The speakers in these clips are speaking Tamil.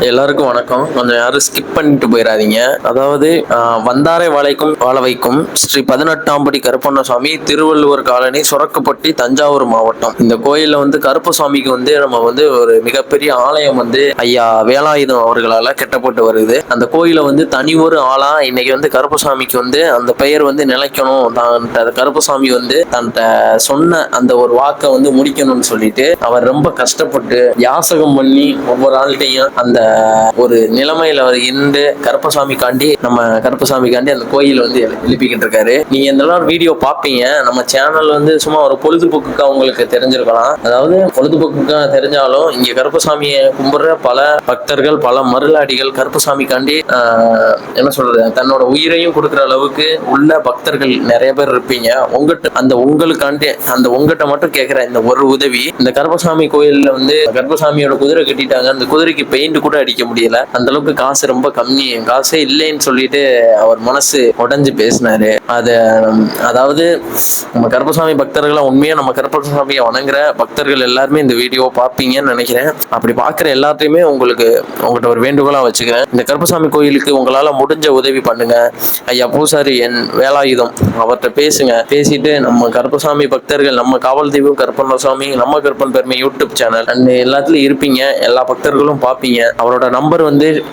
எல்லாருக்கும் வணக்கம். கொஞ்சம் யாரும் ஸ்கிப் பண்ணிட்டு போயிடாதீங்க. அதாவது வந்தாரை வாழ வைக்கும் ஸ்ரீ 18ஆம் படி கருப்பண்ணசாமி, திருவள்ளுவர் காலனி, சொரக்கப்பட்டி, தஞ்சாவூர் மாவட்டம். இந்த கோயில்ல கருப்பசாமிக்கு நம்ம ஒரு மிகப்பெரிய ஆலயம் ஐயா வேலாயுதம் அவர்களால கட்டப்பட்டு வருது. அந்த கோயிலை தனி ஒரு ஆளா இன்னைக்கு கருப்பசாமிக்கு அந்த பெயர் நிலைக்கணும். தான் கருப்பசாமி தன்கிட்ட சொன்ன அந்த ஒரு வாக்கை முடிக்கணும்னு சொல்லிட்டு அவர் ரொம்ப கஷ்டப்பட்டு யாசகம் பண்ணி ஒவ்வொரு ஆள்கிட்டையும் அந்த ஒரு நிலைமையில அவர் இன்று கருப்பசாமிக்காண்டி அந்த கோயில் எழுப்பிக்கிட்டு இருக்காரு. நீங்க இந்த வீடியோ பாப்பீங்க. நம்ம சேனல் சும்மா ஒரு பொழுதுபோக்குக்கா உங்களுக்கு தெரிஞ்சிருக்கலாம். அதாவது பொழுதுபோக்குக்கா தெரிஞ்சாலும் இங்க கருப்பசாமியை கும்பிடுற பல பக்தர்கள், பல மருளாடிகள் கருப்பசாமிக்காண்டி என்ன சொல்றது, தன்னோட உயிரையும் கொடுக்குற அளவுக்கு உள்ள பக்தர்கள் நிறைய பேர் இருப்பீங்க. உங்களுக்காண்டி உங்ககிட்ட மட்டும் கேட்கிற இந்த ஒரு உதவி, இந்த கருப்பசாமி கோயில்ல கருப்பசாமியோட குதிரை கட்டிட்டாங்க. அந்த குதிரைக்கு பெயிண்ட் கூட அடிக்க முடியல. அந்த அளவுக்கு காசு ரொம்ப கம்மி, காசே இல்லைன்னு சொல்லிட்டு அவர் மனசு உடைஞ்சு பேசினாரு. அதாவது நம்ம கருப்பசாமி பக்தர்களை உண்மையா நம்ம கருப்பசாமியை வணங்குற பக்தர்கள் எல்லாருமே இந்த வீடியோ பார்ப்பீங்கன்னு நினைக்கிறேன். அப்படி பார்க்குற எல்லாத்தையுமே உங்கள்கிட்ட ஒரு வேண்டுகோளா வச்சுக்கிறேன். இந்த கருப்பசாமி கோயிலுக்கு உங்களால முடிஞ்ச உதவி பண்ணுங்க. ஐயா பூசாரி என் வேலாயுதம் அவர்கிட்ட பேசுங்க. பேசிட்டு நம்ம கருப்பசாமி பக்தர்கள், நம்ம காவல் தெய்வம் கருப்பண்ணசாமி, நம்ம கருப்பன் பெருமை யூடியூப் சேனல் அண்ட் எல்லாத்துலயும் இருப்பீங்க. எல்லா பக்தர்களும் பார்ப்பீங்க. அவரோட நம்பர்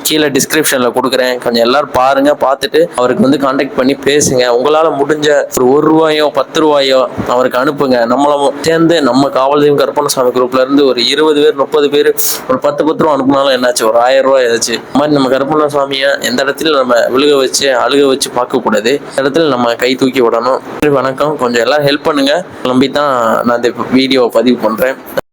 கீழே டிஸ்கிரிப்ஷன்ல கொடுக்குறேன். கொஞ்சம் எல்லாரும் பாருங்க. பார்த்துட்டு அவருக்கு கான்டாக்ட் பண்ணி பேசுங்க. உங்களால முடிஞ்ச ஒரு ரூபாயோ 10 ரூபாயோ அவருக்கு அனுப்புங்க. நம்மளும் சேர்ந்து நம்ம காவல் தெய்வம் கருப்பண்ணசாமி குரூப்ல இருந்து ஒரு 20 பேர் 30 பேர் ஒரு 10 ரூபா அனுப்புனாலும் என்னாச்சு, ஒரு 1000 ரூபாய் ஏதாச்சு. இந்த மாதிரி நம்ம கருப்பண்ணசாமியை எந்த இடத்துல நம்ம விழுக வச்சு அழுக வச்சு பார்க்க கூடாது. இந்த இடத்துல நம்ம கை தூக்கி விடணும். வணக்கம். கொஞ்சம் எல்லாரும் ஹெல்ப் பண்ணுங்க. நம்பித்தான் நான் இந்த வீடியோவை பதிவு பண்றேன்.